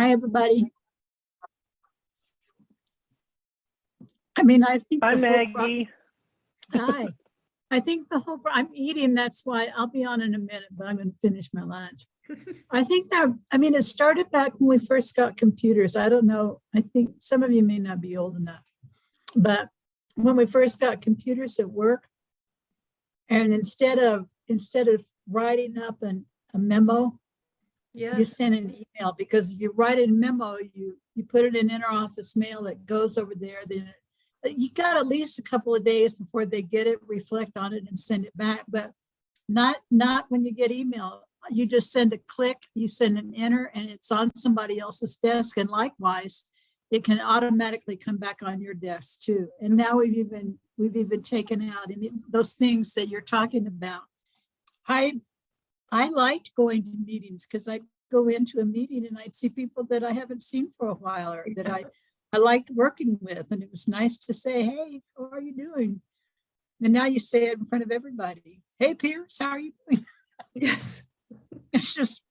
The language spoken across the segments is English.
Hi, everybody. I mean, I think. Hi, Maggie. Hi. I think I'm eating, that's why I'll be on in a minute, but I'm going to finish my lunch. I think that, I mean, it started back when we first got computers. I don't know. I think some of you may not be old enough, but when we first got computers at work, and instead of writing up a memo, you send an email, because if you write a memo, you put it in interoffice mail, it goes over there, then you got at least a couple of days before they get it, reflect on it, and send it back. But not when you get email. You just send a click, you send an enter, and it's on somebody else's desk. And likewise, it can automatically come back on your desk too. And now we've even taken out those things that you're talking about. I liked going to meetings, because I'd go into a meeting and I'd see people that I haven't seen for a while, or that I liked working with. And it was nice to say, hey, how are you doing? And now you say it in front of everybody. Hey, Pierce, how are you doing? Yes. It's just,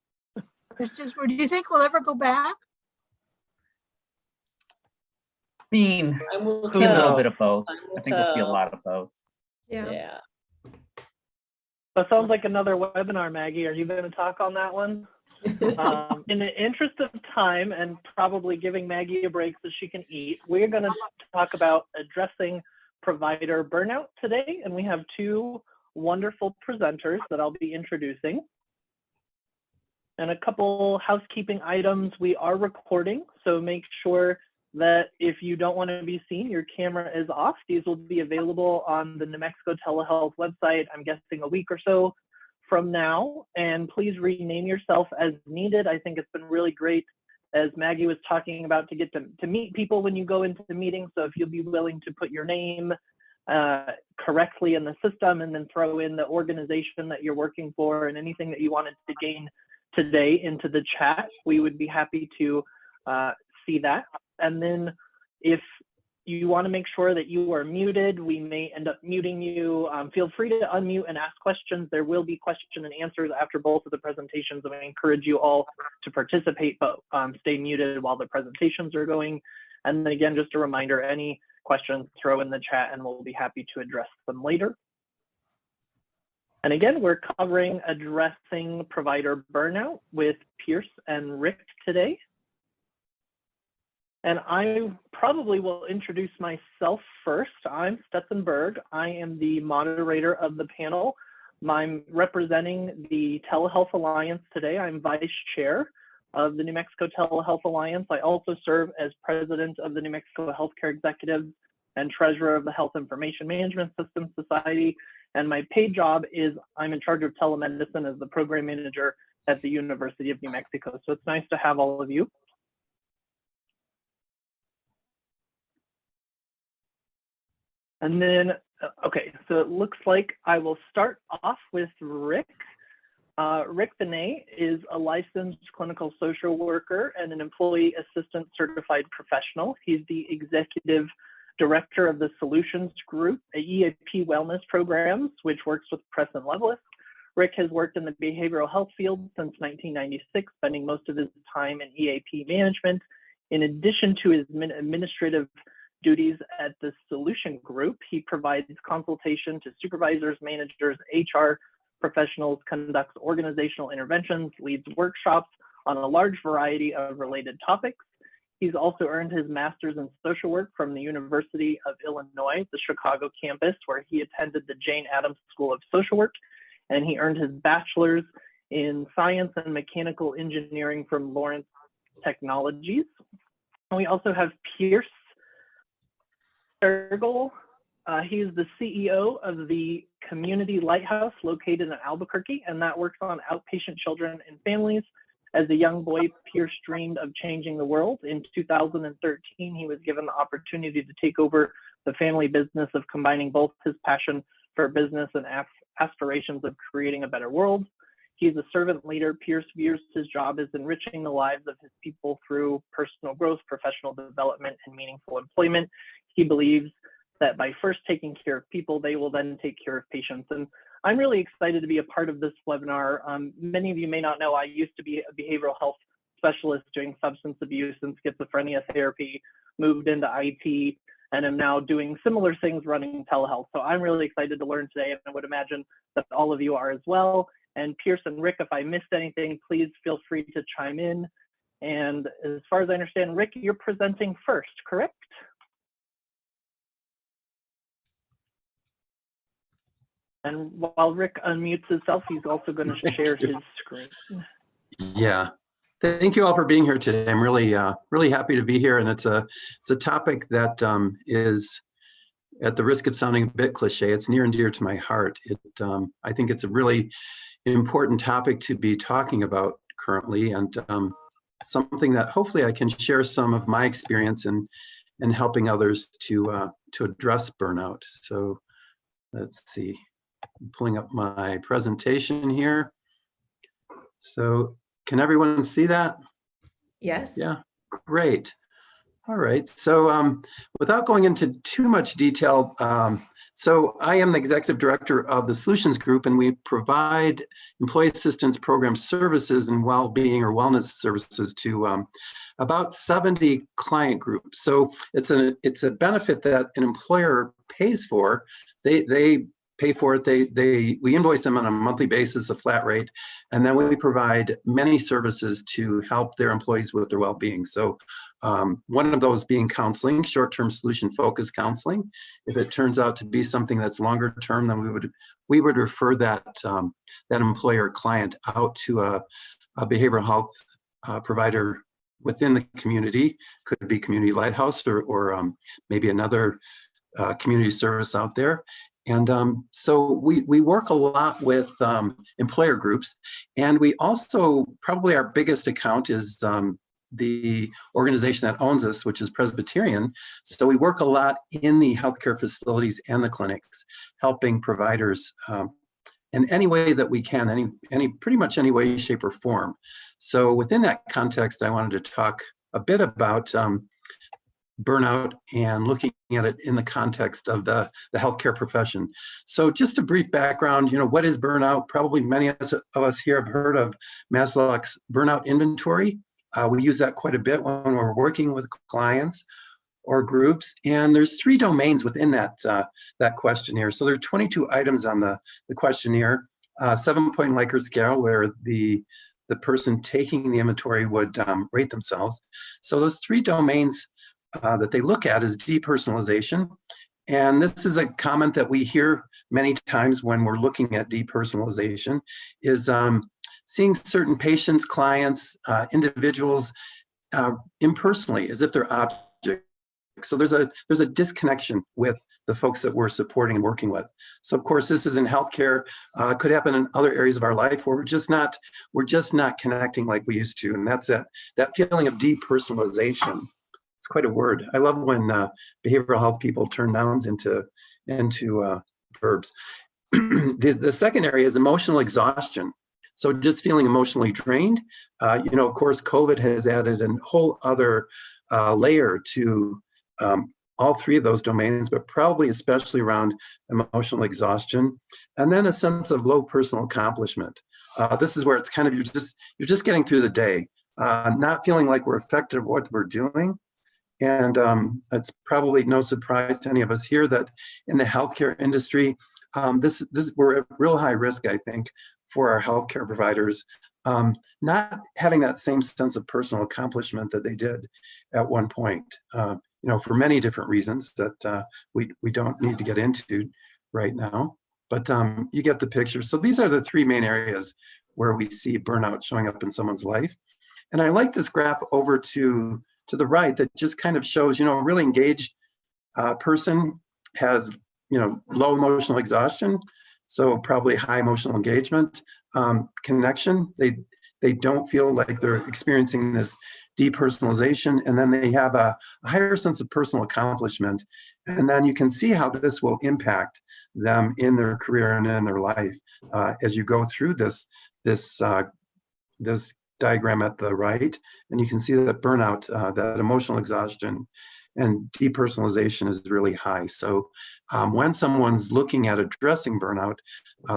do you think we'll ever go back? I mean, I will see a little tell. bit of both. I will I think we'll see a tell. lot of both. Yeah. That sounds like another webinar, Maggie. Are you going to talk on that one? In the interest of time and probably giving Maggie a break so she can eat, we're going to talk about addressing provider burnout today. And we have two wonderful presenters that I'll be introducing. And a couple housekeeping items. We are recording, so make sure that if you don't want to be seen, your camera is off. These will be available on the New Mexico Telehealth website, I'm guessing a week or so from now. And please rename yourself as needed. I think it's been really great, as Maggie was talking about, to get to meet people when you go into the meeting. So if you'll be willing to put your name correctly in the system, and then throw in the organization that you're working for and anything that you wanted to gain today into the chat, we would be happy to see that. And then if you want to make sure that you are muted, we may end up muting you. Feel free to unmute and ask questions. There will be question and answers after both of the presentations, and I encourage you all to participate, but stay muted while the presentations are going. And then again, just a reminder, any questions, throw in the chat and we'll be happy to address them later. And again, we're covering addressing provider burnout with Pierce and Rick today. And I probably will introduce myself first. I'm Stetson Berg. I am the moderator of the panel. I'm representing the Telehealth Alliance today. I'm vice chair of the New Mexico Telehealth Alliance. I also serve as president of the New Mexico Healthcare Executives and treasurer of the Health Information Management Systems Society. And my paid job is I'm in charge of telemedicine as the program manager at the University of New Mexico. So it's nice to have all of you. And then, okay, so it looks like I will start off with Rick. Rick Vinnay is a licensed clinical social worker and an employee assistant certified professional. He's the executive director of the Solutions Group, a EAP wellness programs, which works with Preston Levelis. Rick has worked in the behavioral health field since 1996, spending most of his time in EAP management. In addition to his administrative duties at the Solution Group, he provides consultation to supervisors, managers, HR professionals, conducts organizational interventions, leads workshops on a large variety of related topics. He's also earned his master's in social work from the University of Illinois, the Chicago campus, where he attended the Jane Addams School of Social Work, and he earned his bachelor's in science and mechanical engineering from Lawrence Technologies. And we also have Pierce Ferriegel. He is the CEO of the community Lighthouse located in Albuquerque, and that works on outpatient children and families. As a young boy, Pierce dreamed of changing the world. In 2013, he was given the opportunity to take over the family business of combining both his passion for business and aspirations of creating a better world. He's a servant leader. Pierce views his job as enriching the lives of his people through personal growth, professional development, and meaningful employment. He believes that by first taking care of people, they will then take care of patients. And I'm really excited to be a part of this webinar. Many of you may not know, I used to be a behavioral health specialist doing substance abuse and schizophrenia therapy, moved into IT, and am now doing similar things running telehealth. So I'm really excited to learn today, and I would imagine that all of you are as well. And Pierce and Rick, if I missed anything, please feel free to chime in. And as far as I understand, Rick, you're presenting first, correct? And while Rick unmutes himself, he's also going to share his screen. Yeah. Thank you all for being here today. I'm really, really happy to be here, and it's a topic that is, at the risk of sounding a bit cliche, it's near and dear to my heart. I think it's a really important topic to be talking about currently, and something that hopefully I can share some of my experience in helping others to address burnout. So let's see, I'm pulling up my presentation here. So can everyone see that? Yes. Yeah, great. All right, so without going into too much detail, so I am the executive director of the Solutions Group, and we provide employee assistance program services and well-being or wellness services to about 70 client groups. So it's a benefit that an employer pays for. They pay for it. We invoice them on a monthly basis, a flat rate, and then we provide many services to help their employees with their well-being. So one of those being counseling, short-term solution-focused counseling. If it turns out to be something that's longer term, then we would refer that employer client out to a behavioral health provider within the community. Could be Community Lighthouse or maybe another community service out there. And so we work a lot with employer groups, and we also, probably our biggest account is the organization that owns us, which is Presbyterian. So we work a lot in the healthcare facilities and the clinics, helping providers in any way that we can, pretty much any way, shape, or form. So within that context, I wanted to talk a bit about burnout and looking at it in the context of the healthcare profession. So just a brief background, what is burnout? Probably many of us here have heard of Maslow's burnout inventory. We use that quite a bit when we're working with clients or groups. And there's 3 domains within that questionnaire. So there are 22 items on the questionnaire, 7-point Likert scale, where the person taking the inventory would rate themselves. So those 3 domains that they look at is depersonalization. And this is a comment that we hear many times when we're looking at depersonalization, is seeing certain patients, clients, individuals impersonally, as if they're objects. So there's a disconnection with the folks that we're supporting and working with. So of course, this is in healthcare, could happen in other areas of our life where we're just not connecting like we used to. And that's that feeling of depersonalization. It's quite a word. I love when behavioral health people turn nouns into verbs. The second area is emotional exhaustion. So just feeling emotionally drained. Of course, COVID has added a whole other layer to all 3 of those domains, but probably especially around emotional exhaustion. And then a sense of low personal accomplishment. This is where it's kind of, you're just getting through the day, not feeling like we're effective at what we're doing. And it's probably no surprise to any of us here that in the healthcare industry, we're at real high risk, I think, for our healthcare providers, not having that same sense of personal accomplishment that they did at one point, for many different reasons that we don't need to get into right now. But you get the picture. So these are the 3 main areas where we see burnout showing up in someone's life. And I like this graph over to the right that just kind of shows, a really engaged person has, low emotional exhaustion. So probably high emotional engagement, connection. They don't feel like they're experiencing this depersonalization, and then they have a higher sense of personal accomplishment. And then you can see how this will impact them in their career and in their life as you go through this diagram at the right, and you can see that burnout, that emotional exhaustion and depersonalization is really high. So when someone's looking at addressing burnout,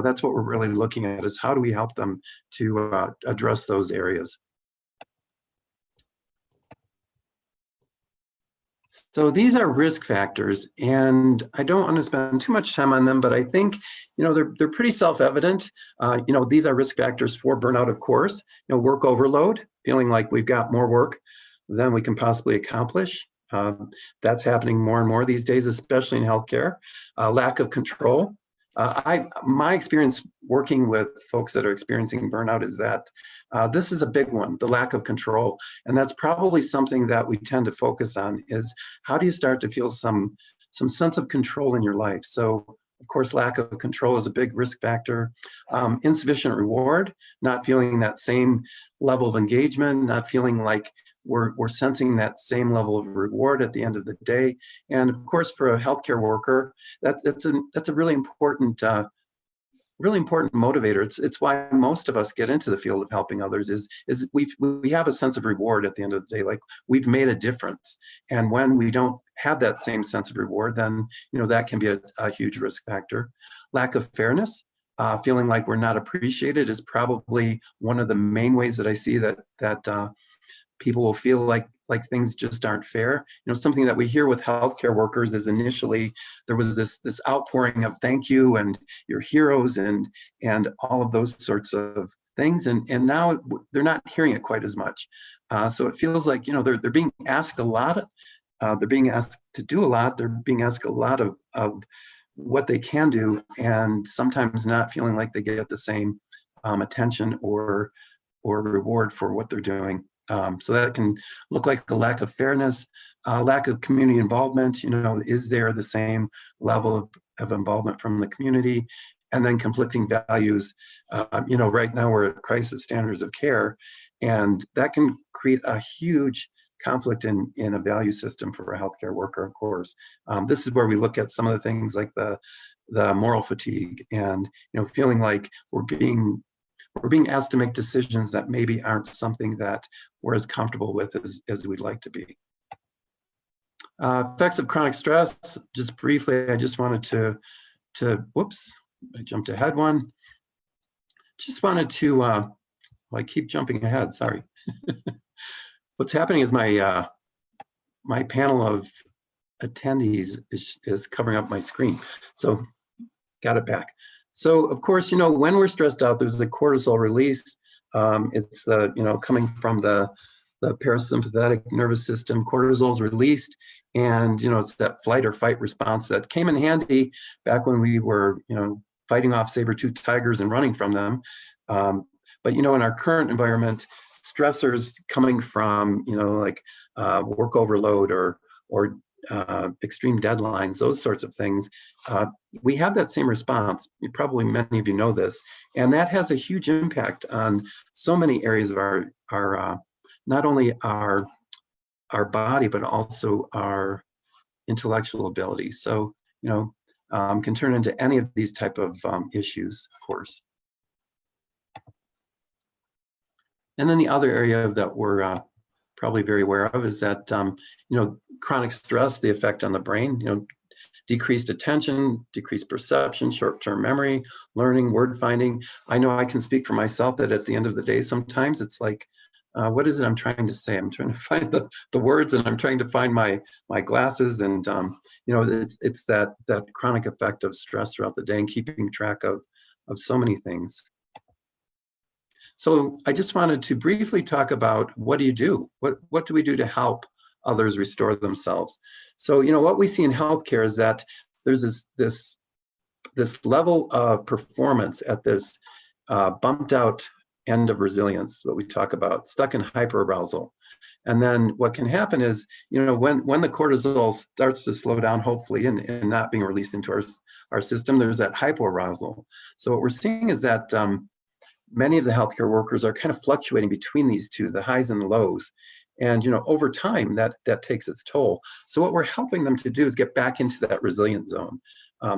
that's what we're really looking at, is how do we help them to address those areas. So these are risk factors, and I don't want to spend too much time on them, but I think, they're pretty self-evident. These are risk factors for burnout, of course. Work overload, feeling like we've got more work than we can possibly accomplish. That's happening more and more these days, especially in healthcare. Lack of control. My experience working with folks that are experiencing burnout is that this is a big one, the lack of control. And that's probably something that we tend to focus on is how do you start to feel some sense of control in your life? So of course, lack of control is a big risk factor. Insufficient reward, not feeling that same level of engagement, not feeling like we're sensing that same level of reward at the end of the day. And of course, for a healthcare worker, that's a really important motivator. It's why most of us get into the field of helping others is we have a sense of reward at the end of the day, like we've made a difference. And when we don't have that same sense of reward, then that can be a huge risk factor. Lack of fairness. Feeling like we're not appreciated is probably one of the main ways that I see that people will feel like things just aren't fair. Something that we hear with healthcare workers is initially there was this outpouring of thank you and you're heroes and all of those sorts of things, and now they're not hearing it quite as much. So it feels like they're being asked a lot. They're being asked to do a lot. They're being asked a lot of what they can do, and sometimes not feeling like they get the same attention or reward for what they're doing. So that can look like a lack of fairness, lack of community involvement. Is there the same level of involvement from the community? And then conflicting values. Right now we're at crisis standards of care, and that can create a huge conflict in a value system for a healthcare worker, of course. This is where we look at some of the things like the moral fatigue and feeling like we're being asked to make decisions that maybe aren't something that we're as comfortable with as we'd like to be. Effects of chronic stress, just briefly, I just wanted to whoops, I jumped ahead one. Just wanted to, I keep jumping ahead, sorry. What's happening is my panel of attendees is covering up my screen. So got it back. So of course, when we're stressed out, there's a cortisol release. It's coming from the parasympathetic nervous system. Cortisol is released, and it's that flight or fight response that came in handy back when we were fighting off saber-toothed tigers and running from them. But in our current environment, stressors coming from work overload or extreme deadlines, those sorts of things, we have that same response. Probably many of you know this, and that has a huge impact on so many areas of our not only our body but also our intellectual ability. So can turn into any of these type of issues, of course. And then the other area that we're probably very aware of is that chronic stress, the effect on the brain, decreased attention, decreased perception, short-term memory, learning, word finding. I know I can speak for myself that at the end of the day, sometimes it's like, what is it I'm trying to say? I'm trying to find the words, and I'm trying to find my glasses, and it's that chronic effect of stress throughout the day and keeping track of so many things. So I just wanted to briefly talk about what do you do? What do we do to help others restore themselves? So what we see in healthcare is that there's this level of performance at this bumped out end of resilience, what we talk about, stuck in hyperarousal. And then what can happen is, when the cortisol starts to slow down, hopefully, and not being released into our system, there's that hypoarousal. So what we're seeing is that many of the healthcare workers are kind of fluctuating between these two, the highs and the lows. And over time, that takes its toll. So what we're helping them to do is get back into that resilient zone,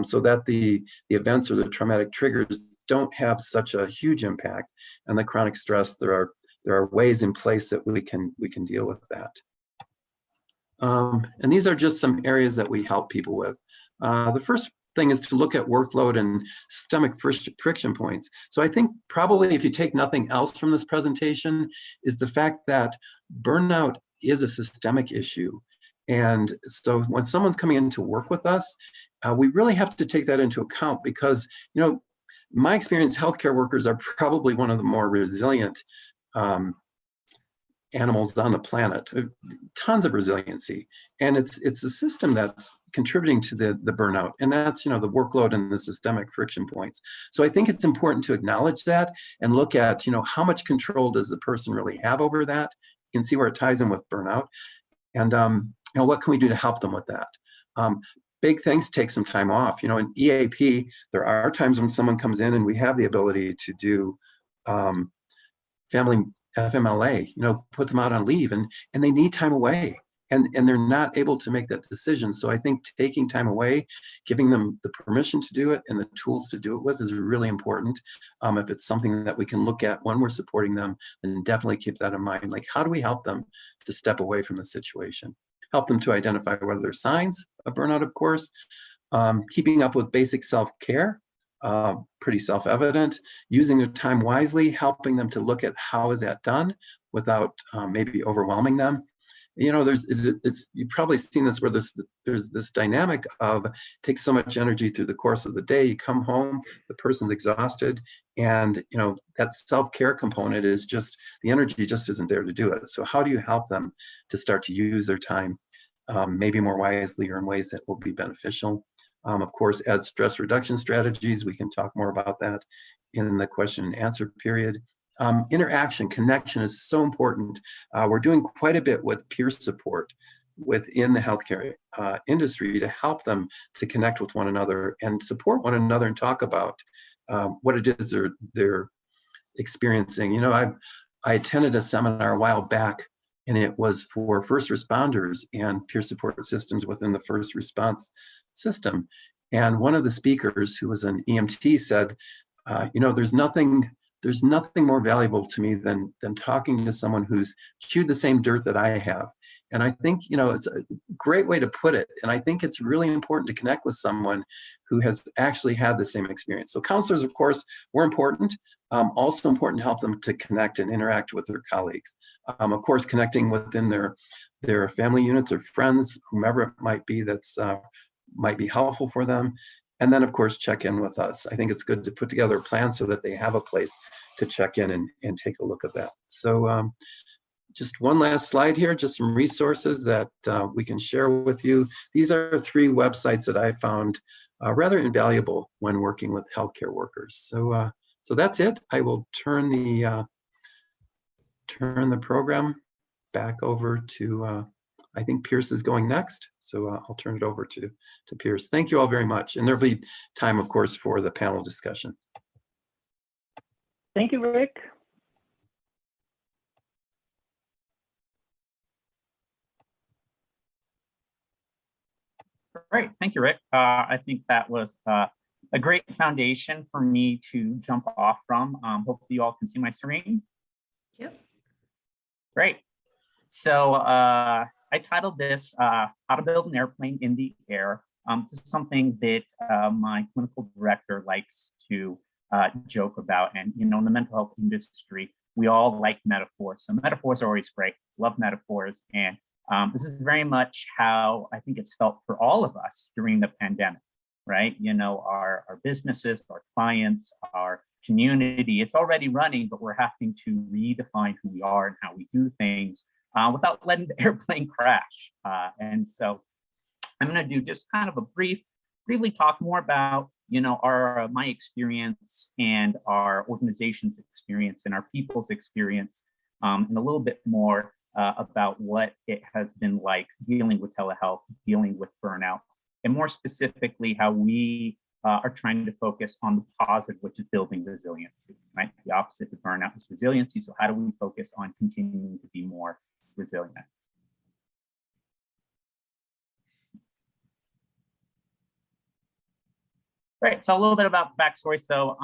so that the events or the traumatic triggers don't have such a huge impact. And the chronic stress, there are ways in place that we can deal with that. And these are just some areas that we help people with. The first thing is to look at workload and systemic friction points. So I think probably if you take nothing else from this presentation is the fact that burnout is a systemic issue. And so when someone's coming in to work with us, we really have to take that into account because, my experience, healthcare workers are probably one of the more resilient animals on the planet. Tons of resiliency, and it's a system that's contributing to the burnout, and that's the workload and the systemic friction points. So I think it's important to acknowledge that and look at how much control does the person really have over that. You can see where it ties in with burnout, and what can we do to help them with that? Big things, take some time off. In EAP, there are times when someone comes in and we have the ability to do family FMLA, put them out on leave, and they need time away, and they're not able to make that decision. So I think taking time away, giving them the permission to do it and the tools to do it with is really important. If it's something that we can look at when we're supporting them, then definitely keep that in mind. Like, how do we help them to step away from the situation? Help them to identify whether there's signs of burnout, of course, keeping up with basic self-care, pretty self-evident, using their time wisely, helping them to look at how is that done without maybe overwhelming them. You've probably seen this where there's this dynamic of it takes so much energy through the course of the day. You come home, the person's exhausted, and that self-care component is just, the energy just isn't there to do it. So how do you help them to start to use their time maybe more wisely or in ways that will be beneficial? Of course, add stress reduction strategies. We can talk more about that in the question and answer period. Interaction, connection is so important. We're doing quite a bit with peer support within the healthcare industry to help them to connect with one another and support one another and talk about what it is they're experiencing. I attended a seminar a while back, and it was for first responders and peer support systems within the first response system. And one of the speakers, who was an EMT, said, there's nothing more valuable to me than talking to someone who's chewed the same dirt that I have. And I think, it's a great way to put it. And I think it's really important to connect with someone who has actually had the same experience. So counselors, of course, were important. Also important to help them to connect and interact with their colleagues. Of course, connecting within their family units or friends, whomever it might be that's might be helpful for them. And then, of course, check in with us. I think it's good to put together a plan so that they have a place to check in and take a look at that. So just one last slide here, just some resources that we can share with you. These are 3 websites that I found rather invaluable when working with healthcare workers. So that's it. I will turn the program back over to, I think Pierce is going next. So I'll turn it over to Pierce. Thank you all very much. And there'll be time, of course, for the panel discussion. Thank you, Rick. Great, thank you, Rick. I think that was a great foundation for me to jump off from. Hopefully you all can see my screen. Yep. Great. So I titled this How to Build an Airplane in the Air. This is something that my clinical director likes to joke about. And, in the mental health industry, we all like metaphors. So metaphors are always great. Love metaphors. And this is very much how I think it's felt for all of us during the pandemic, right? Our businesses, our clients, our community, it's already running, but we're having to redefine who we are and how we do things without letting the airplane crash. And so I'm going to do just kind of a briefly talk more about, my experience and our organization's experience and our people's experience, and a little bit more about what it has been like dealing with telehealth, dealing with burnout, and more specifically, how we are trying to focus on the positive, which is building resiliency, right? The opposite of burnout is resiliency. So how do we focus on continuing to be more resilient? Right, so a little bit about backstory. So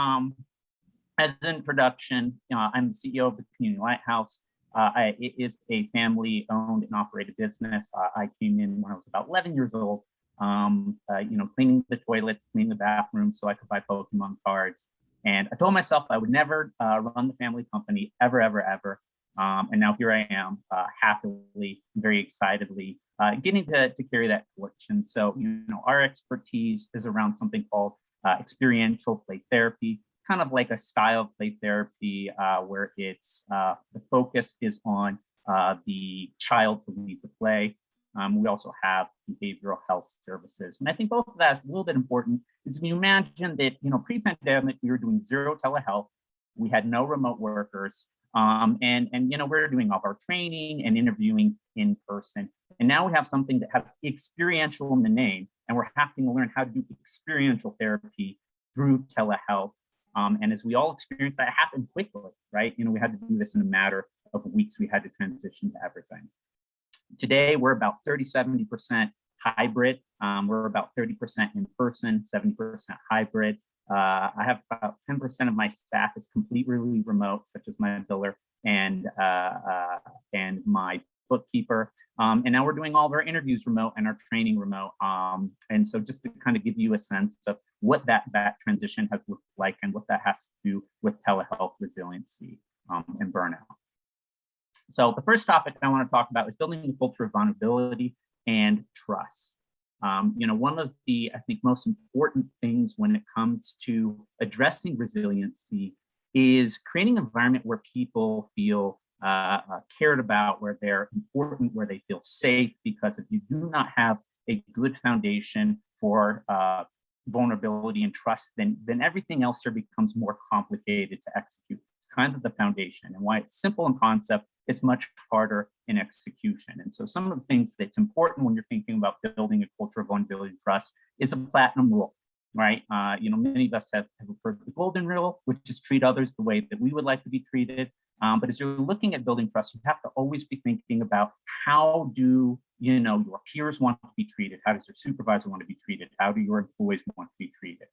as an introduction, I'm the CEO of the Community Lighthouse. It is a family-owned and operated business. I came in when I was about 11 years old, cleaning the toilets, cleaning the bathrooms so I could buy Pokemon cards. And I told myself I would never run the family company ever, ever, ever. And now here I am, happily, very excitedly getting to carry that torch. And so, our expertise is around something called experiential play therapy, kind of like a style of play therapy where it's the focus is on the child to lead the play. We also have behavioral health services. And I think both of that is a little bit important. Is if you imagine that, pre-pandemic, we were doing zero telehealth. We had no remote workers. And we're doing all of our training and interviewing in person. And now we have something that has experiential in the name, and we're having to learn how to do experiential therapy through telehealth. And as we all experience that, it happened quickly, right? We had to do this in a matter of weeks. We had to transition to everything. Today, we're about 30-70% hybrid. We're about 30% in person, 70% hybrid. I have about 10% of my staff is completely remote, such as my biller and my bookkeeper. And now we're doing all of our interviews remote and our training remote. And so just to kind of give you a sense of what that transition has looked like and what that has to do with telehealth resiliency and burnout. So the first topic I want to talk about is building the culture of vulnerability and trust. One of the, I think, most important things when it comes to addressing resiliency is creating an environment where people feel cared about, where they're important, where they feel safe, because if you do not have a good foundation for vulnerability and trust, then everything else here becomes more complicated to execute. It's kind of the foundation, and why it's simple in concept, it's much harder in execution. And so some of the things that's important when you're thinking about building a culture of vulnerability and trust is a platinum rule, right? Many of us have heard the golden rule, which is treat others the way that we would like to be treated. But as you're looking at building trust, you have to always be thinking about how do your peers want to be treated? How does your supervisor want to be treated? How do your employees want to be treated?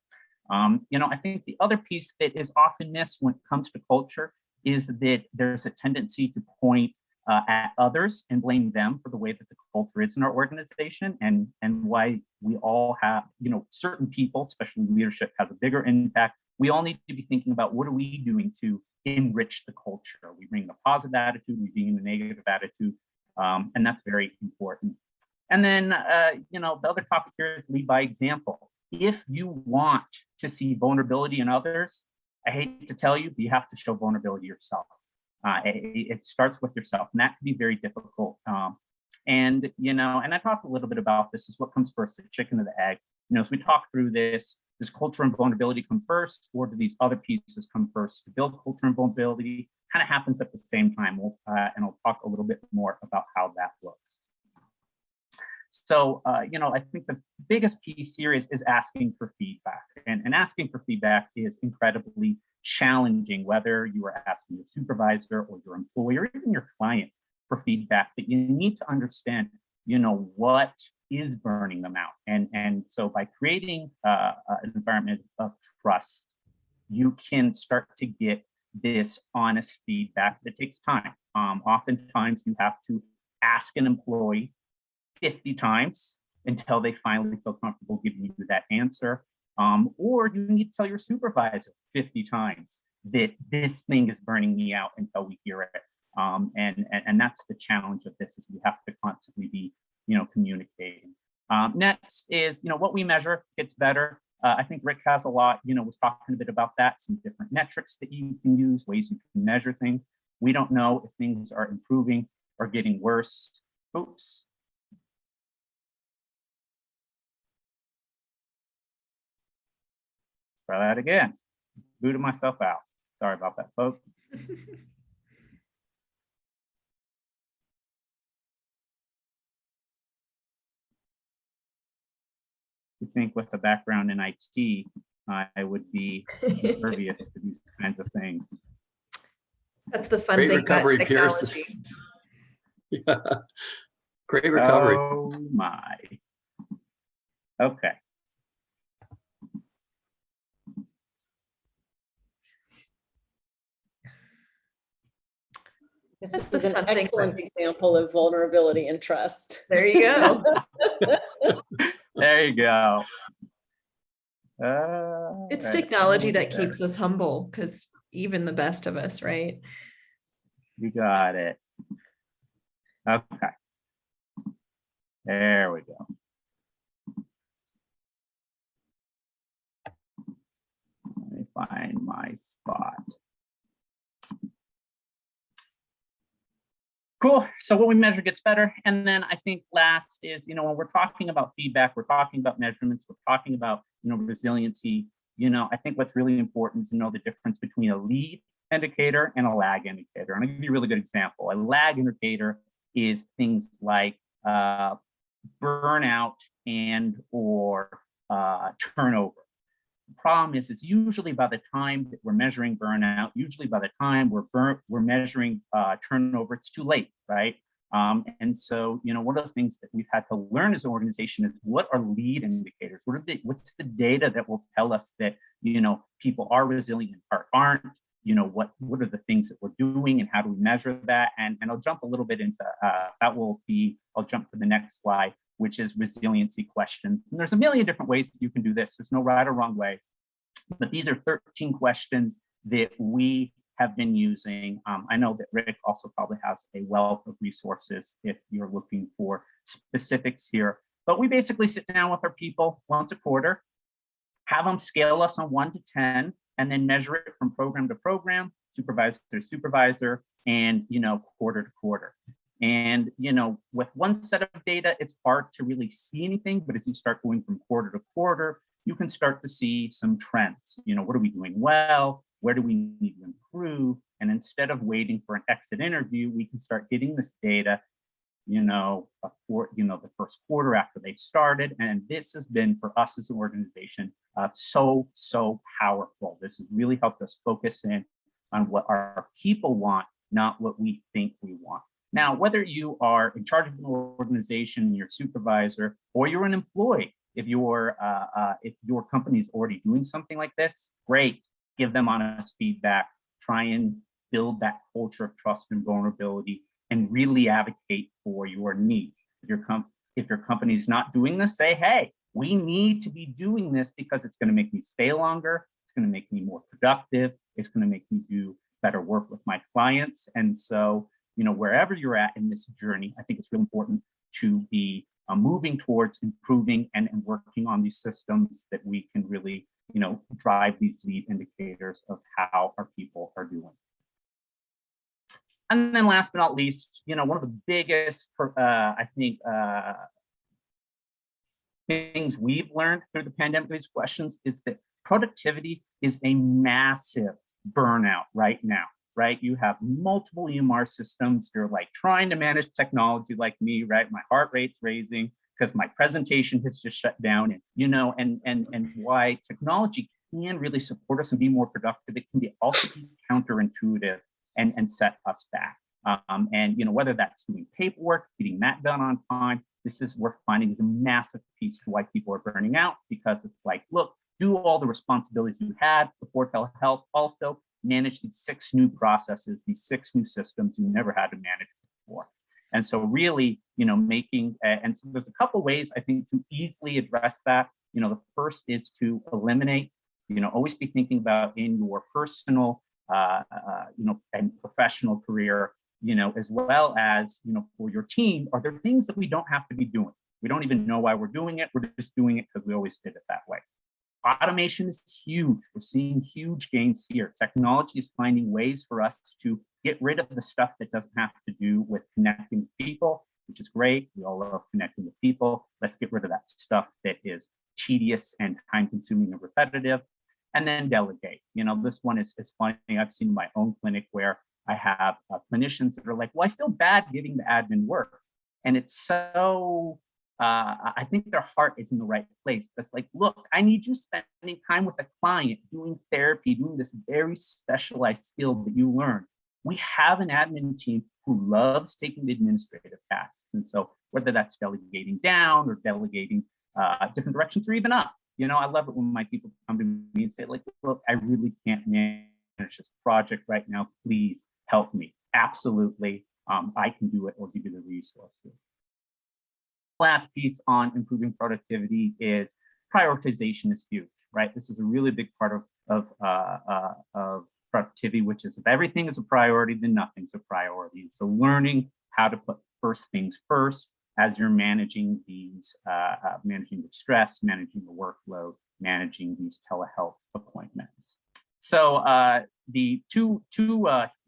I think the other piece that is often missed when it comes to culture is that there's a tendency to point at others and blame them for the way that the culture is in our organization, and why we all have, certain people, especially leadership, has a bigger impact. We all need to be thinking about what are we doing to enrich the culture. Are we bringing a positive attitude? Are we bringing a negative attitude? And that's very important. And then, the other topic here is lead by example. If you want to see vulnerability in others, I hate to tell you, but you have to show vulnerability yourself. It starts with yourself, and that can be very difficult. And I talked a little bit about this, is what comes first, the chicken or the egg. As we talk through this, does culture and vulnerability come first, or do these other pieces come first? To build culture and vulnerability kind of happens at the same time. And I'll talk a little bit more about how that looks. So, I think the biggest piece here is asking for feedback. And asking for feedback is incredibly challenging, whether you are asking your supervisor or your employee or even your client for feedback. But you need to understand, what is burning them out. And so by creating an environment of trust, you can start to get this honest feedback that takes time. Oftentimes you have to ask an employee 50 times until they finally feel comfortable giving you that answer. Or you need to tell your supervisor 50 times that this thing is burning me out until we hear it. And that's the challenge of this, is we have to constantly be, communicating. Next is, what we measure gets better. I think Rick has a lot, was talking a bit about that, some different metrics that you can use, ways you can measure things. We don't know if things are improving or getting worse. Oops. Try that again. Booted myself out. Sorry about that, folks. You think with a background in IT, I would be impervious to these kinds of things. That's the fun Great thing recovery, about Pierce. technology. Yeah. Great recovery. Oh my. Okay. This That's is the an fun thing excellent about- example of vulnerability and trust. There you go. There you go. It's Right. technology that keeps us humble, because even the best of us, right? You got it. Okay. There we go. Let me find my spot. Cool. So what we measure gets better. And then I think last is, when we're talking about feedback, we're talking about measurements, we're talking about, resiliency. I think what's really important is to know the difference between a lead indicator and a lag indicator. And I'll give you a really good example. A lag indicator is things like burnout and or turnover. The problem is it's usually by the time that we're measuring burnout, usually by the time we're measuring turnover, it's too late, right? And so, one of the things that we've had to learn as an organization is what are lead indicators? What's the data that will tell us that, people are resilient or aren't? What are the things that we're doing and how do we measure that? And I'll jump a little bit into I'll jump to the next slide, which is resiliency questions. And there's a million different ways that you can do this. There's no right or wrong way, but these are 13 questions that we have been using. I know that Rick also probably has a wealth of resources if you're looking for specifics here, but we basically sit down with our people once a quarter, have them scale us on 1 to 10, and then measure it from program to program, supervisor to supervisor, and quarter to quarter. And with one set of data, it's hard to really see anything, but if you start going from quarter to quarter, you can start to see some trends. What are we doing well? Where do we need to improve? And instead of waiting for an exit interview, we can start getting this data, before, the first quarter after they've started. And this has been for us as an organization so powerful. This has really helped us focus in on what our people want, not what we think we want. Now, whether you are in charge of an organization, you're a supervisor, or you're an employee, if your company is already doing something like this, great. Give them honest feedback. Try and build that culture of trust and vulnerability, and really advocate for your needs. If your company is not doing this, say, hey, we need to be doing this because it's going to make me stay longer. It's going to make me more productive. It's going to make me do better work with my clients. And so, wherever you're at in this journey, I think it's really important to be moving towards improving and working on these systems that we can really, drive these lead indicators of how our people are doing. And then last but not least, one of the biggest, things we've learned through the pandemic, these questions, is that productivity is a massive burnout right now, right? You have multiple EMR systems. You're like trying to manage technology like me, right? My heart rate's raising because my presentation has just shut down. And, and why technology can really support us and be more productive, it can also be counterintuitive and set us back. And whether that's doing paperwork, getting that done on time, we're finding is a massive piece to why people are burning out, because it's like, look, do all the responsibilities you had before telehealth, also manage these 6 new processes, these 6 new systems you never had to manage before. And so really, making, and so there's a couple ways I think to easily address that. The first is to eliminate, always be thinking about in your personal, and professional career, as well as, for your team, are there things that we don't have to be doing? We don't even know why we're doing it. We're just doing it because we always did it that way. Automation is huge. We're seeing huge gains here. Technology is finding ways for us to get rid of the stuff that doesn't have to do with connecting with people, which is great. We all love connecting with people. Let's get rid of that stuff that is tedious and time-consuming and repetitive. And then delegate. This one is funny. I've seen in my own clinic where I have clinicians that are like, well, I feel bad giving the admin work. And it's so, I think their heart is in the right place. That's like, look, I need you spending time with a client, doing therapy, doing this very specialized skill that you learn. We have an admin team who loves taking the administrative tasks. And so whether that's delegating down or delegating different directions or even up, I love it when my people come to me and say, like, look, I really can't manage this project right now. Please help me. Absolutely. I can do it, or give you the resources. Last piece on improving productivity is prioritization is huge, right? This is a really big part of productivity, which is if everything is a priority, then nothing's a priority. So learning how to put first things first, as you're managing these, managing the stress, managing the workload, managing these telehealth appointments. So the two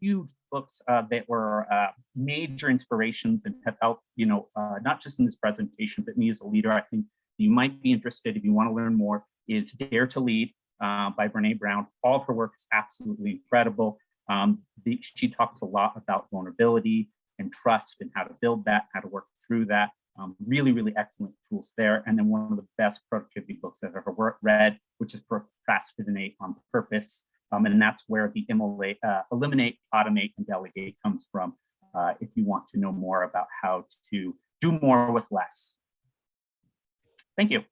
huge books that were major inspirations and have helped, not just in this presentation, but me as a leader, I think you might be interested if you want to learn more, is Dare to Lead by Brene Brown. All of her work is absolutely incredible. She talks a lot about vulnerability and trust and how to build that, how to work through that. Really, really excellent tools there. And then one of the best productivity books I've ever read, which is Procrastinate on Purpose. And that's where the eliminate, automate, and delegate comes from if you want to know more about how to do more with less. Thank you.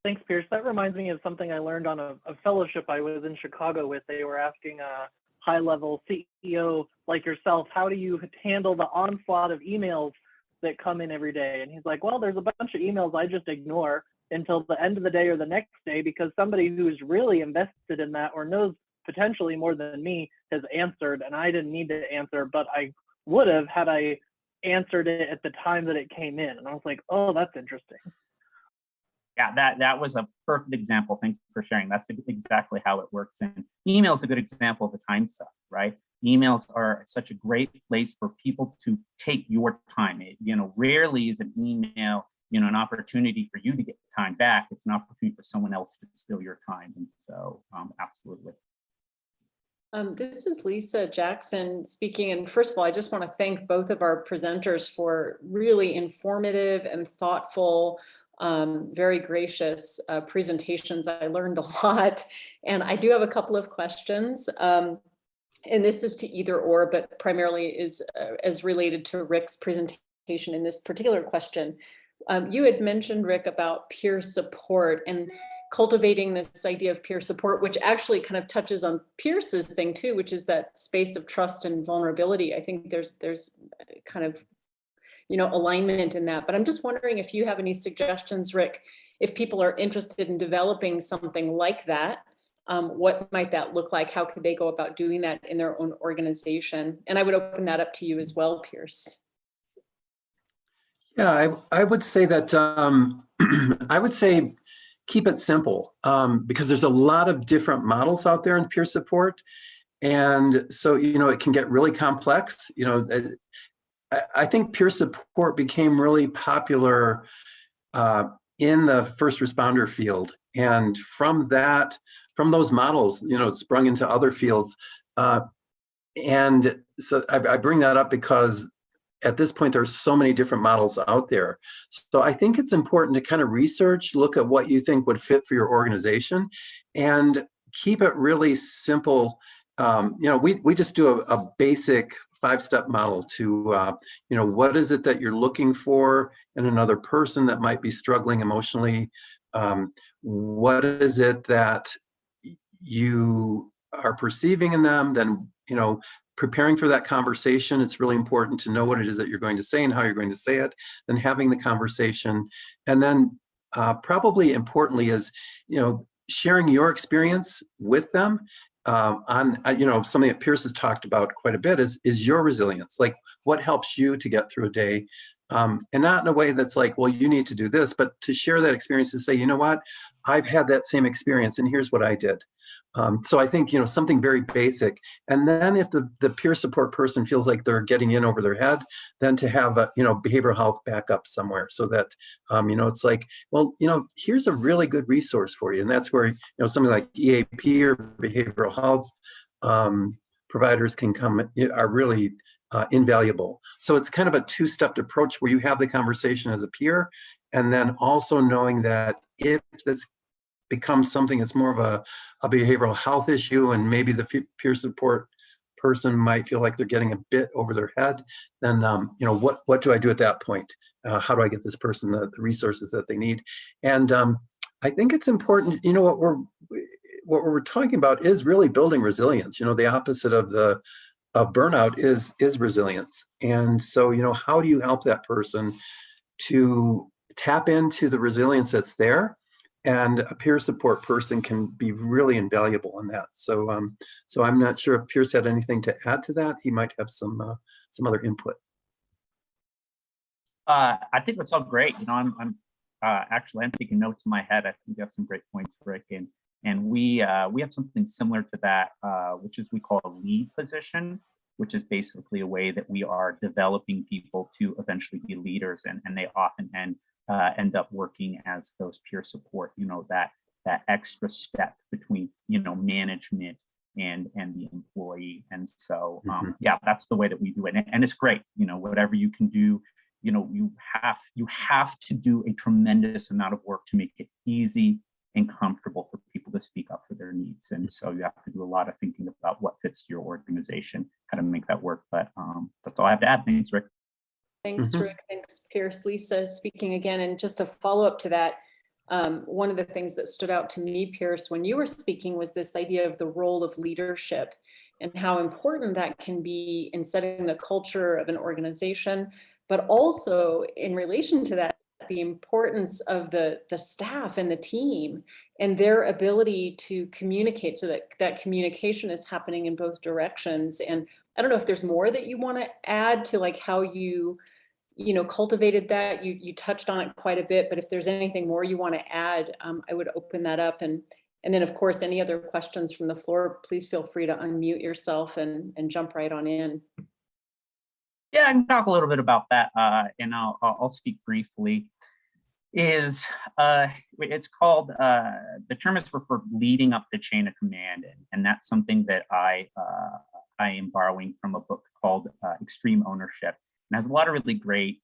Thanks, Pierce. That reminds me of something I learned on a fellowship I was in Chicago with. They were asking a high-level CEO like yourself, how do you handle the onslaught of emails that come in every day? And he's like, well, there's a bunch of emails I just ignore until the end of the day or the next day, because somebody who's really invested in that or knows potentially more than me has answered, and I didn't need to answer, but I would have had I answered it at the time that it came in. And I was like, oh, that's interesting. Yeah, that was a perfect example. Thanks for sharing. That's exactly how it works. And email is a good example of the time suck, right? Emails are such a great place for people to take your time. Rarely is an email, an opportunity for you to get time back. It's an opportunity for someone else to steal your time. And so, absolutely. This is Lisa Jackson speaking. And first of all, I just want to thank both of our presenters for really informative and thoughtful, very gracious presentations. I learned a lot, and I do have a couple of questions. And this is to either or, but primarily is as related to Rick's presentation in this particular question. You had mentioned, Rick, about peer support and cultivating this idea of peer support, which actually kind of touches on Pierce's thing too, which is that space of trust and vulnerability. I think there's kind of, alignment in that. But I'm just wondering if you have any suggestions, Rick, if people are interested in developing something like that, what might that look like? How could they go about doing that in their own organization? And I would open that up to you as well, Pierce. Yeah, I would say that I would say keep it simple because there's a lot of different models out there in peer support. And so, it can get really complex. I think peer support became really popular in the first responder field. And from those models, it sprung into other fields. And so I bring that up because at this point, there's so many different models out there. So I think it's important to kind of research, look at what you think would fit for your organization, and keep it really simple. We just do a basic 5-step model to, what is it that you're looking for in another person that might be struggling emotionally? What is it that you are perceiving in them? Then, preparing for that conversation, it's really important to know what it is that you're going to say and how you're going to say it, then having the conversation. And then probably importantly is, sharing your experience with them on, something that Pierce has talked about quite a bit is your resilience. Like what helps you to get through a day, and not in a way that's like, well, you need to do this, but to share that experience and say, you know what, I've had that same experience and here's what I did. So I think, something very basic. And then if the peer support person feels like they're getting in over their head, then to have a, behavioral health backup somewhere so that, it's like, well, here's a really good resource for you. And that's where, something like EAP or behavioral health providers can come, are really invaluable. So it's kind of a 2-stepped approach where you have the conversation as a peer, and then also knowing that if this becomes something that's more of a behavioral health issue, and maybe the peer support person might feel like they're getting a bit over their head, then what do I do at that point? How do I get this person the resources that they need? And I think it's important. What we're talking about is really building resilience. The opposite of burnout is resilience. And so how do you help that person to tap into the resilience that's there? and a peer support person can be really invaluable in that. So, so I'm not sure if Pierce had anything to add to that. He might have some other input. I think that's all great. You know, I'm actually I'm taking notes in my head. I think you have some great points, Rick, and we have something similar to that, which is we call a lead position, which is basically a way that we are developing people to eventually be leaders, and they often end up working as those peer support. You know, that extra step between, you know, management and the employee. And so yeah, that's the way that we do it, and it's great. You know, whatever you can do, you know, you have to do a tremendous amount of work to make it easy and comfortable for people to speak up for their needs. And so you have to do a lot of thinking about what fits your organization, how to make that work. But that's all I have to add. Thanks, Rick. Thanks, Rick. Thanks, Pierce. Lisa speaking again. And just a follow up to that, one of the things that stood out to me, Pierce, when you were speaking was this idea of the role of leadership and how important that can be in setting the culture of an organization, but also in relation to that, the importance of the staff and the team and their ability to communicate so that communication is happening in both directions. And I don't know if there's more that you want to add to like how you cultivated that. You touched on it quite a bit, but if there's anything more you want to add, I would open that up. And then of course, any other questions from the floor, please feel free to unmute yourself and jump right on in. Yeah, I can talk a little bit about that, and I'll speak briefly. It's called, the term is for leading up the chain of command, and that's something that I am borrowing from a book called Extreme Ownership. And has a lot of really great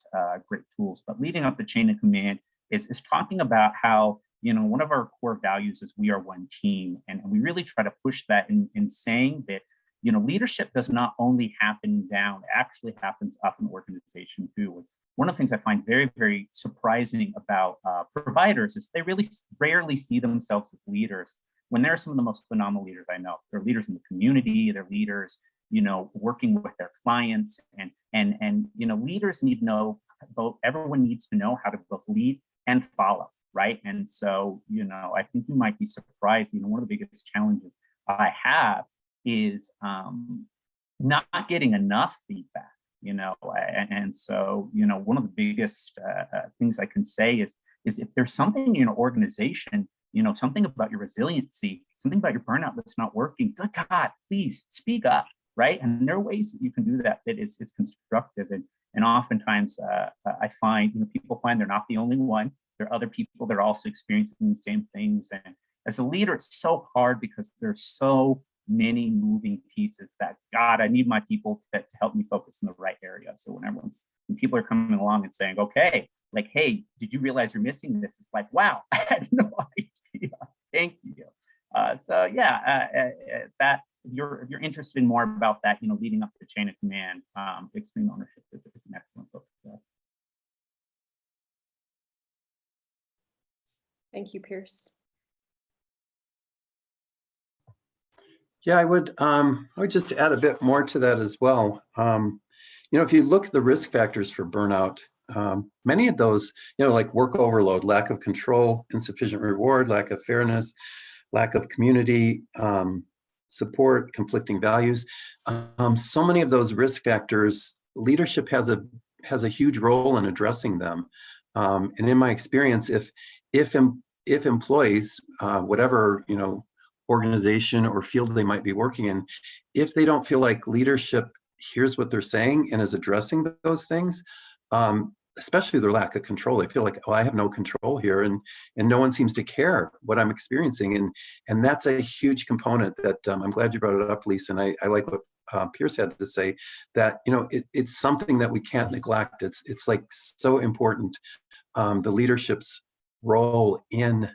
tools, but leading up the chain of command is talking about how, you know, one of our core values is we are one team, and we really try to push that in saying that, you know, leadership does not only happen down, it actually happens up in organization too. One of the things I find very, very surprising about providers is they really rarely see themselves as leaders when they're some of the most phenomenal leaders I know. They're leaders in the community, they're leaders, you know, working with their clients, and you know, leaders need to know both, everyone needs to know how to both lead and follow, right? And so, you know, I think you might be surprised, you know, one of the biggest challenges I have is not getting enough feedback, you know, and so, you know, one of the biggest things I can say is if there's something in your organization, you know, something about your resiliency, something about your burnout that's not working, good God, please speak up, right? And there are ways that you can do that is constructive, and oftentimes I find, you know, people find they're not the only one. There are other people that are also experiencing the same things, and as a leader, it's so hard because there's so many moving pieces that, God, I need my people to help me focus in the right area. So when people are coming along and saying, okay, like, hey, did you realize you're missing this? It's like, wow, I had no idea. Thank you. So yeah, that if you're interested in more about that, you know, leading up the chain of command, Extreme Ownership is an excellent book. So. Thank you, Pierce. Yeah, I would just add a bit more to that as well. You know, if you look at the risk factors for burnout, many of those, you know, like work overload, lack of control, insufficient reward, lack of fairness, lack of community support, conflicting values. So many of those risk factors, leadership has a huge role in addressing them. And in my experience, if employees, whatever, you know, organization or field they might be working in, if they don't feel like leadership hears what they're saying and is addressing those things, especially their lack of control, they feel like, oh, I have no control here, and no one seems to care what I'm experiencing, and that's a huge component that I'm glad you brought it up, Lisa, and I like what Pierce had to say, that, you know, it's something that we can't neglect. It's like so important, the leadership's role in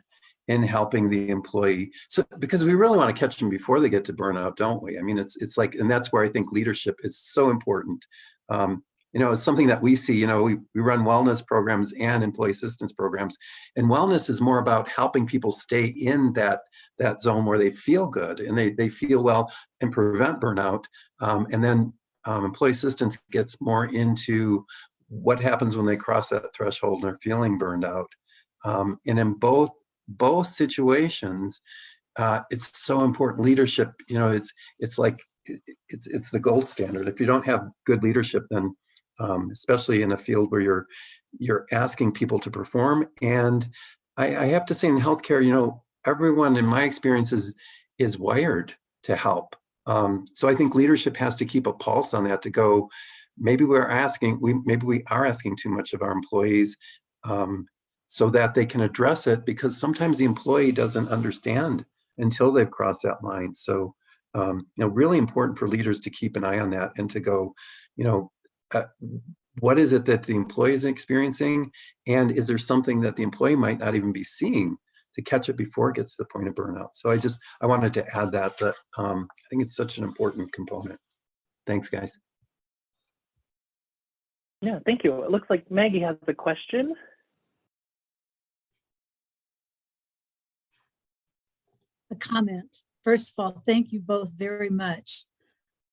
helping the employee. So, because we really want to catch them before they get to burnout, don't we? I mean, it's like, and that's where I think leadership is so important. You know, it's something that we see, you know, we run wellness programs and employee assistance programs, and wellness is more about helping people stay in that zone where they feel good and they feel well and prevent burnout. And then employee assistance gets more into what happens when they cross that threshold and are feeling burned out. And in both both situations, it's so important. Leadership, it's like, it's the gold standard. If you don't have good leadership, then especially in a field where you're asking people to perform. And I have to say, in healthcare, everyone in my experience is wired to help. So I think leadership has to keep a pulse on that, to go, maybe we are asking too much of our employees, so that they can address it, because sometimes the employee doesn't understand until they've crossed that line. So really important for leaders to keep an eye on that, and to go, what is it that the employee is experiencing? And is there something that the employee might not even be seeing, to catch it before it gets to the point of burnout? So I wanted to add that I think it's such an important component. Thanks, guys. Yeah, thank you. It looks like Maggie has a question. A comment. First of all, thank you both very much.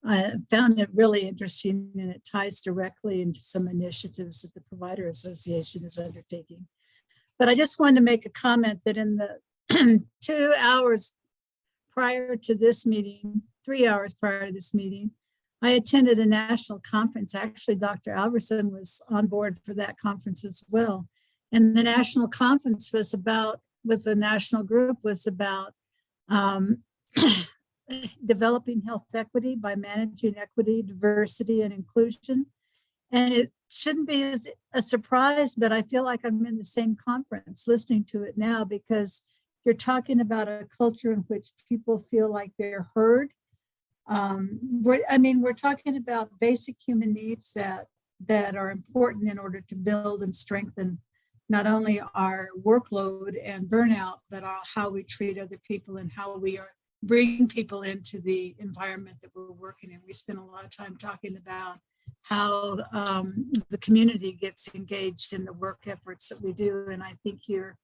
I found it really interesting, and it ties directly into some initiatives that the Provider Association is undertaking. But I just wanted to make a comment that in the 2 hours prior to this meeting, 3 hours prior to this meeting, I attended a national conference. Actually, Dr. Alverson was on board for that conference as well. And the national conference was about, with the national group, was about developing health equity by managing equity, diversity, and inclusion. And it shouldn't be a surprise, but I feel like I'm in the same conference listening to it now, because you're talking about a culture in which people feel like they're heard. We're talking about basic human needs that are important in order to build and strengthen not only our workload and burnout, but how we treat other people and how we are bring people into the environment that we're working in. We spend a lot of time talking about how the community gets engaged in the work efforts that we do. And I think your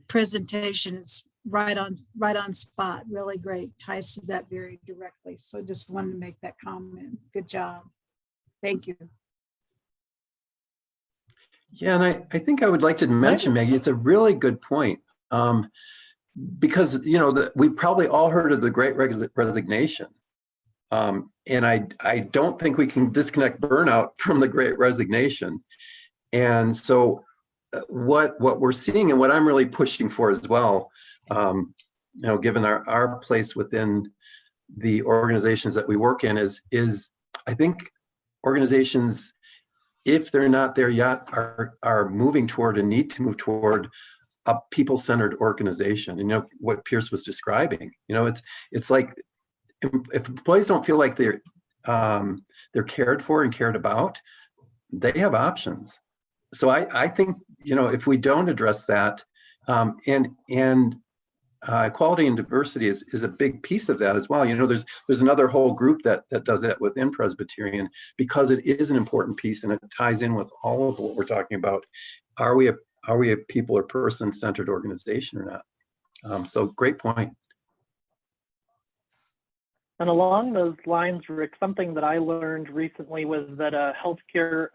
presentation is right on spot, really great, ties to that very directly. So just wanted to make that comment. Good job. Thank you. Yeah, and I think I would like to mention, Maggie, it's a really good point. Because, we probably all heard of the Great Resignation. And I don't think we can disconnect burnout from the Great Resignation. And so what we're seeing, and what I'm really pushing for as well, given our place within the organizations that we work in, is I think organizations, if they're not there yet, are moving toward and need to move toward a people-centered organization. What Pierce was describing. It's like, if employees don't feel like they're cared for and cared about, they have options. So I think if we don't address that, and equality and diversity is a big piece of that as well. There's another whole group that does that within Presbyterian, because it is an important piece, and it ties in with all of what we're talking about. Are we a people or person-centered organization or not? So great point. And along those lines, Rick, something that I learned recently was that a healthcare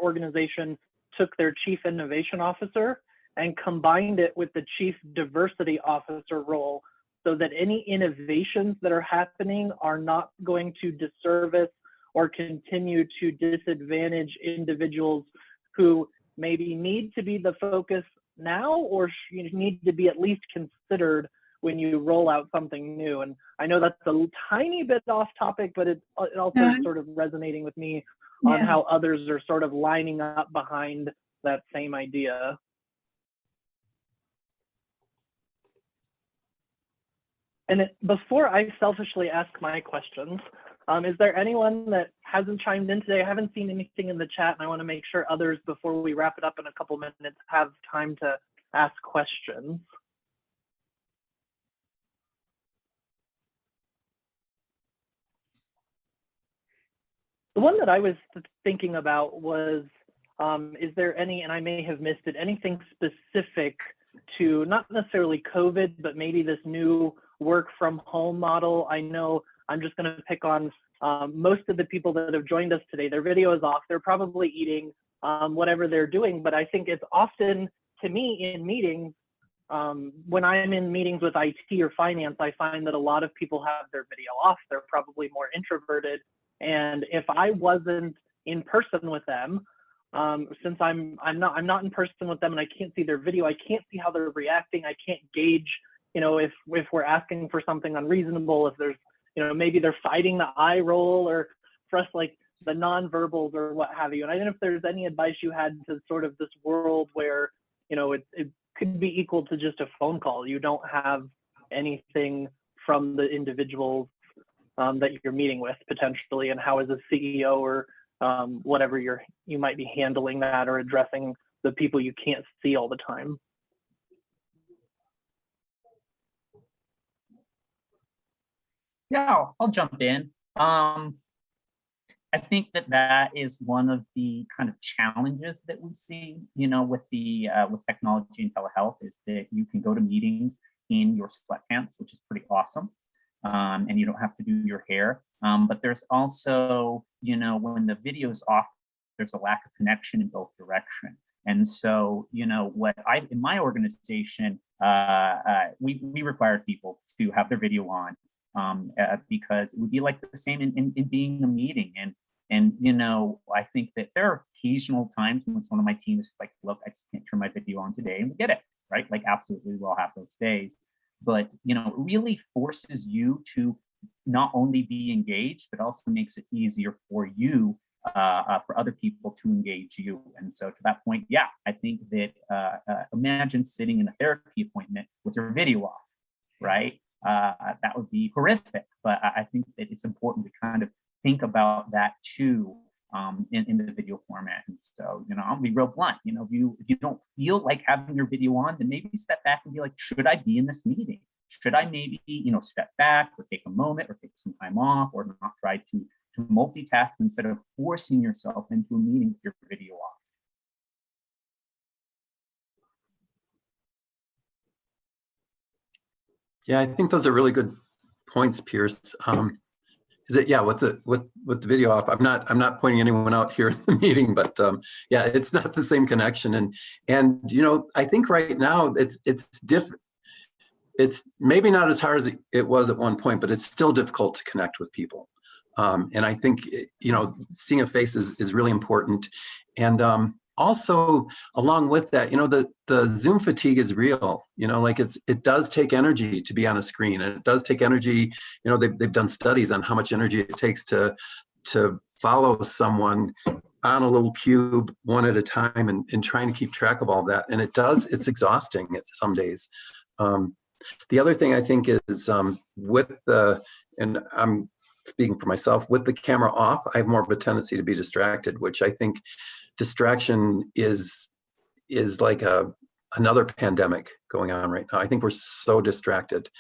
organization took their chief innovation officer and combined it with the chief diversity officer role, so that any innovations that are happening are not going to disservice or continue to disadvantage individuals who maybe need to be the focus now, or need to be at least considered when you roll out something new. And I know that's a tiny bit off topic, but it also is sort of resonating with me on how others are sort of lining up behind that same idea. And before I selfishly ask my questions, is there anyone that hasn't chimed in today? I haven't seen anything in the chat, and I want to make sure others, before we wrap it up in a couple minutes, have time to ask questions. The one that I was thinking about was, is there any, and I may have missed it, anything specific to not necessarily COVID, but maybe this new work from home model? I know I'm just going to pick on most of the people that have joined us today. Their video is off. They're probably eating whatever they're doing, but I think it's often, to me, in meetings, when I'm in meetings with IT or finance, I find that a lot of people have their video off. They're probably more introverted. And if I wasn't in person with them, since I'm not in person with them and I can't see their video, I can't see how they're reacting. I can't gauge, if we're asking for something unreasonable, if there's, maybe they're fighting the eye roll, or for us, like the nonverbals or what have you. And I don't know if there's any advice you had to sort of this world where, it could be equal to just a phone call. You don't have anything from the individuals that you're meeting with potentially, and how as a CEO or whatever you might be handling that or addressing the people you can't see all the time. Yeah, I'll jump in. I think that is one of the kind of challenges that we see, with technology and telehealth, is that you can go to meetings in your sweatpants, which is pretty awesome. And you don't have to do your hair. But there's also, when the video is off, there's a lack of connection in both directions. And so, in my organization, we require people to have their video on, because it would be like the same in being a meeting. And I think that there are occasional times when one of my team is like, look, I just can't turn my video on today, and we get it, right? Like, absolutely, we'll have those days. But, it really forces you to not only be engaged, but also makes it easier for you, for other people to engage you. And so to that point, yeah, I think that imagine sitting in a therapy appointment with your video off, right? That would be horrific. But I think that it's important to kind of think about that too, in the video format. And so, I'll be real blunt. If you don't feel like having your video on, then maybe step back and be like, should I be in this meeting? Should I maybe, step back or take a moment or take some time off, or not try to multitask instead of forcing yourself into a meeting with your video off? Yeah, I think those are really good points, Pierce. Is it, yeah, with the video off, I'm not pointing anyone out here in the meeting, but yeah, it's not the same connection. And I think right now it's maybe not as hard as it was at one point, but it's still difficult to connect with people. And I think seeing a face is really important. And also, along with that, the Zoom fatigue is real. Like it does take energy to be on a screen, and it does take energy. They've done studies on how much energy it takes to follow someone on a little cube one at a time, and trying to keep track of all that. And it's exhausting some days. The other thing I think is and I'm speaking for myself, with the camera off, I have more of a tendency to be distracted, which I think distraction is like another pandemic going on right now. I think we're so distracted.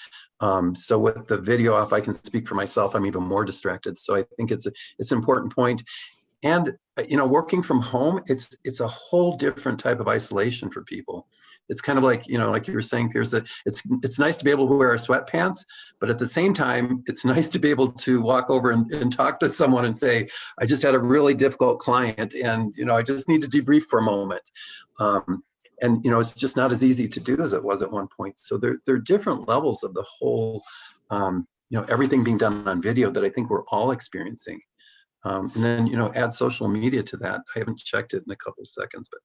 So with the video off, I can speak for myself, I'm even more distracted. So I think it's an important point. And working from home, it's a whole different type of isolation for people. It's kind of like, like you were saying, Pierce, that it's nice to be able to wear our sweatpants, but at the same time, it's nice to be able to walk over and talk to someone and say, I just had a really difficult client, and I just need to debrief for a moment. And it's just not as easy to do as it was at one point. So there are different levels of the whole, everything being done on video that I think we're all experiencing. And then, add social media to that. I haven't checked it in a couple of seconds, but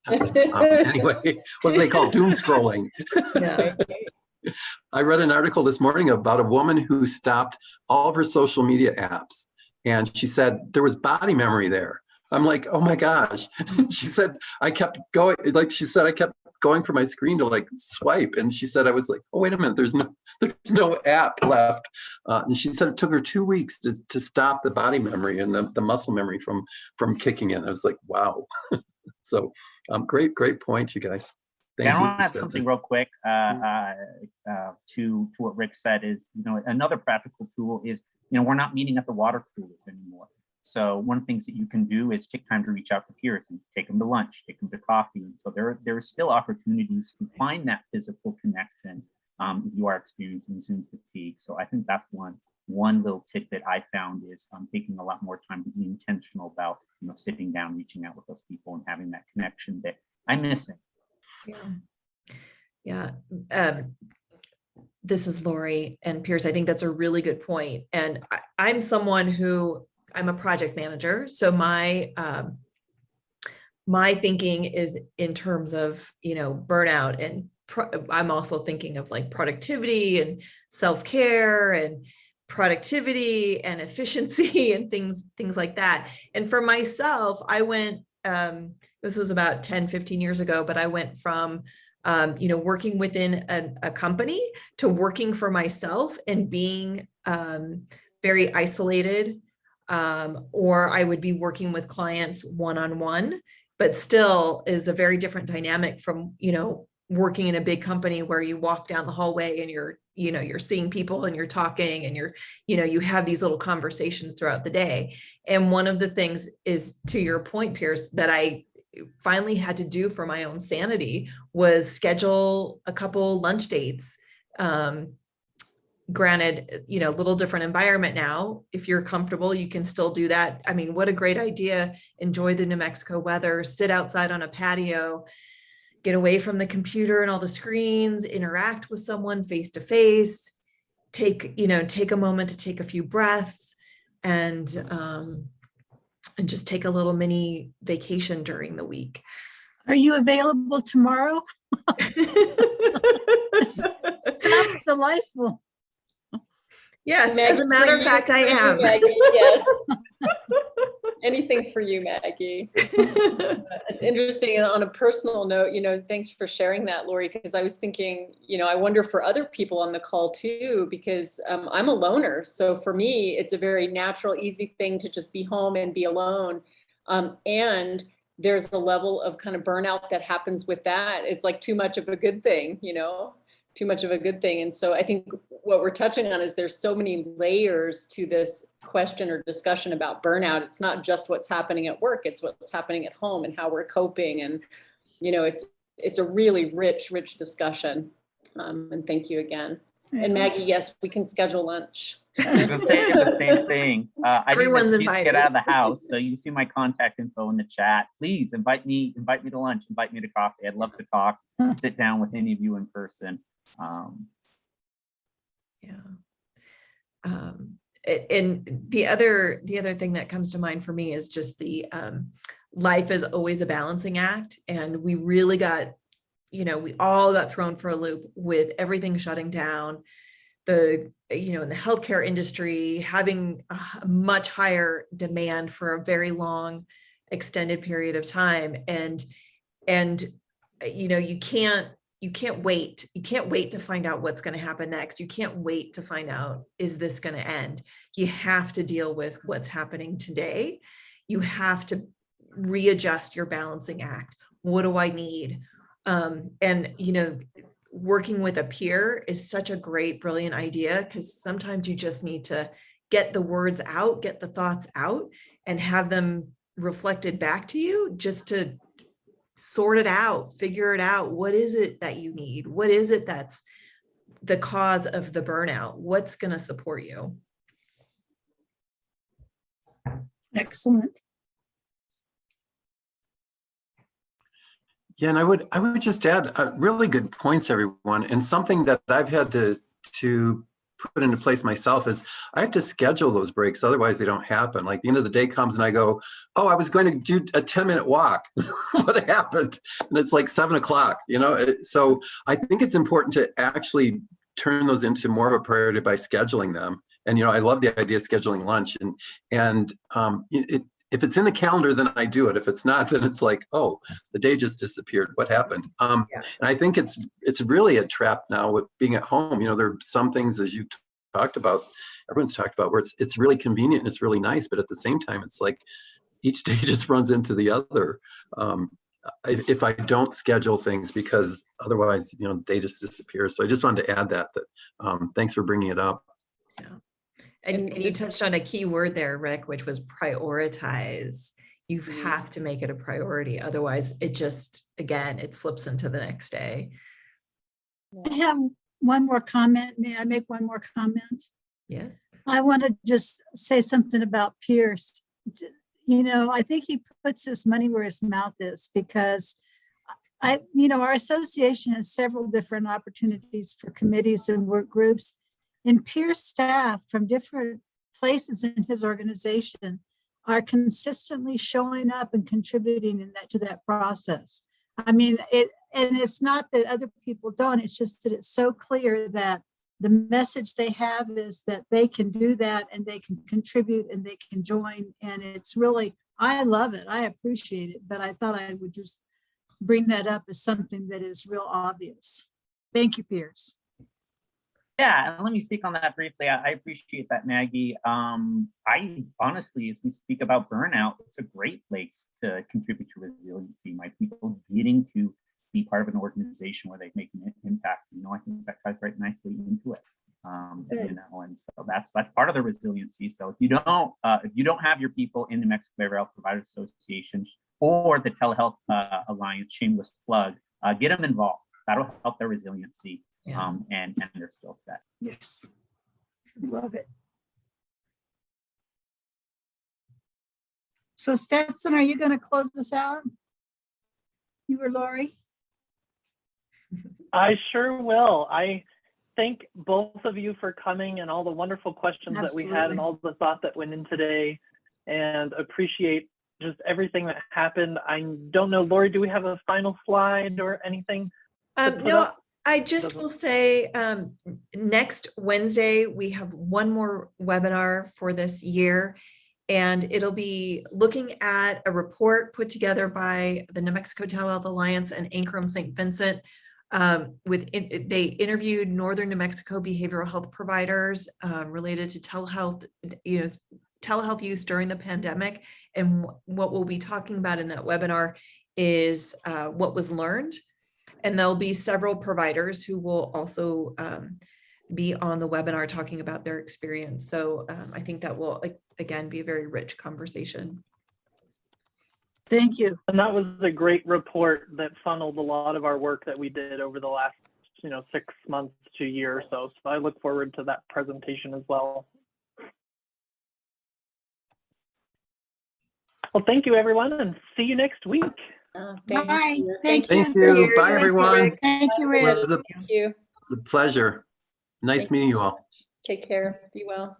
anyway, what do they call doom scrolling? Yeah. I read an article this morning about a woman who stopped all of her social media apps, and she said there was body memory there. I'm like, oh my gosh. She said, I kept going, I kept going for my screen to swipe. And she said, I was like, oh, wait a minute, there's no app left. And she said it took her 2 weeks to stop the body memory and the muscle memory from kicking in. I was like, wow. So great point, you guys. Thank you. I want to add something real quick to what Rick said is, another practical tool is, we're not meeting at the water coolers anymore. So one of the things that you can do is take time to reach out to peers and take them to lunch, take them to coffee. And so there are still opportunities to find that physical connection if you are experiencing Zoom fatigue. So I think that's one little tidbit I found is taking a lot more time to be intentional about sitting down, reaching out with those people, and having that connection that I'm missing. Yeah. Yeah. This is Lori and Pierce. I think that's a really good point. And I'm someone who, I'm a project manager. So my thinking is in terms of, burnout, and I'm also thinking of like productivity and self-care and productivity and efficiency and things like that. And for myself, I went, this was about 10, 15 years ago, but I went from, working within a company to working for myself and being very isolated, or I would be working with clients one-on-one, but still is a very different dynamic from, working in a big company where you walk down the hallway and you're seeing people and you're talking and you have these little conversations throughout the day. And one of the things is, to your point, Pierce, that I finally had to do for my own sanity was schedule a couple lunch dates. Granted, a little different environment now. If you're comfortable, you can still do that. I mean, what a great idea. Enjoy the New Mexico weather, sit outside on a patio, get away from the computer and all the screens, interact with someone face to face, take a moment to take a few breaths, and just take a little mini vacation during the week. Are you available tomorrow? Sounds delightful. Yes, Maggie, as a matter of fact, I am. Maggie, yes. Anything for you, Maggie. It's interesting. And on a personal note, thanks for sharing that, Lori, because I was thinking, I wonder for other people on the call too, because I'm a loner. So for me, it's a very natural, easy thing to just be home and be alone. And there's a level of kind of burnout that happens with that. It's like too much of a good thing, too much of a good thing. And so I think what we're touching on is there's so many layers to this question or discussion about burnout. It's not just what's happening at work, it's what's happening at home and how we're coping. And, it's a really rich discussion. And thank you again. Yeah. And Maggie, yes, we can schedule lunch. I was gonna say the same thing. I need Everyone's an excuse to get invited. out of the house, so you see my contact info in the chat. Please invite me to lunch, invite me to coffee. I'd love to talk, sit down with any of you in person. And the other thing that comes to mind for me is just the life is always a balancing act, and we really got, we all got thrown for a loop with everything shutting down. In the healthcare industry having a much higher demand for a very long, extended period of time, and you can't wait. You can't wait to find out what's going to happen next. You can't wait to find out, is this going to end? You have to deal with what's happening today. You have to readjust your balancing act. What do I need? Working with a peer is such a great, brilliant idea, because sometimes you just need to get the words out, get the thoughts out, and have them reflected back to you, just to sort it out, figure it out. What is it that you need? What is it that's the cause of the burnout? What's going to support you? Excellent. Yeah, and I would just add really good points, everyone. And something that I've had to put into place myself is I have to schedule those breaks. Otherwise they don't happen. Like the end of the day comes and I go, oh, I was going to do a 10-minute walk. What happened? And it's like 7 o'clock, So I think it's important to actually turn those into more of a priority by scheduling them. And, I love the idea of scheduling lunch, and if it's in the calendar, then I do it. If it's not, then it's like, oh, the day just disappeared. What happened? And I think it's really a trap now with being at home. There are some things, as you talked about, everyone's talked about, where it's really convenient and it's really nice, but at the same time, it's like each day just runs into the other. If I don't schedule things, because otherwise, the day just disappears. So I just wanted to add that thanks for bringing it up. Yeah. And you touched on a key word there, Rick, which was prioritize. You have to make it a priority. Otherwise, it just, again, it slips into the next day. I have one more comment. May I make one more comment? Yes. I want to just say something about Pierce. I think he puts his money where his mouth is, because our association has several different opportunities for committees and work groups, and peer staff from different places in his organization are consistently showing up and contributing to that process. I mean, it's not that other people don't, it's just that it's so clear that the message they have is that they can do that and they can contribute and they can join. And it's really, I love it. I appreciate it, but I thought I would just bring that up as something that is real obvious. Thank you, Pierce. Yeah, and let me speak on that briefly. I appreciate that, Maggie. I honestly, as we speak about burnout, it's a great place to contribute to resiliency. My people getting to be part of an organization where they make an impact. I think that ties right nicely into it. And so that's part of the resiliency. So if you don't have your people in New Mexico Behavioral Health Providers Association or the Telehealth Alliance, shameless plug, get them involved. That'll help their resiliency. Yeah. And their skill set. Yes, love it. So Stetson, are you going to close this out? You or Lori? I sure will. I thank both of you for coming and all the wonderful questions that we had and all the thought that went in today, and appreciate just everything that happened. I don't know, Lori, do we have a final slide or anything? No, I just will say next Wednesday, we have one more webinar for this year, and it'll be looking at a report put together by the New Mexico Telehealth Alliance and Ankrum St. Vincent. They interviewed Northern New Mexico behavioral health providers related to telehealth, telehealth use during the pandemic. And what we'll be talking about in that webinar is what was learned. And there'll be several providers who will also be on the webinar talking about their experience. So I think that will, again, be a very rich conversation. Thank you. And that was a great report that funneled a lot of our work that we did over the last, 6 months to a year or so. So I look forward to that presentation as well. Well, thank you, everyone, and see you next week. Bye. Thank you. Bye, everyone. Thank you, Rick. It was a pleasure. Nice meeting you all. Take care. Be well.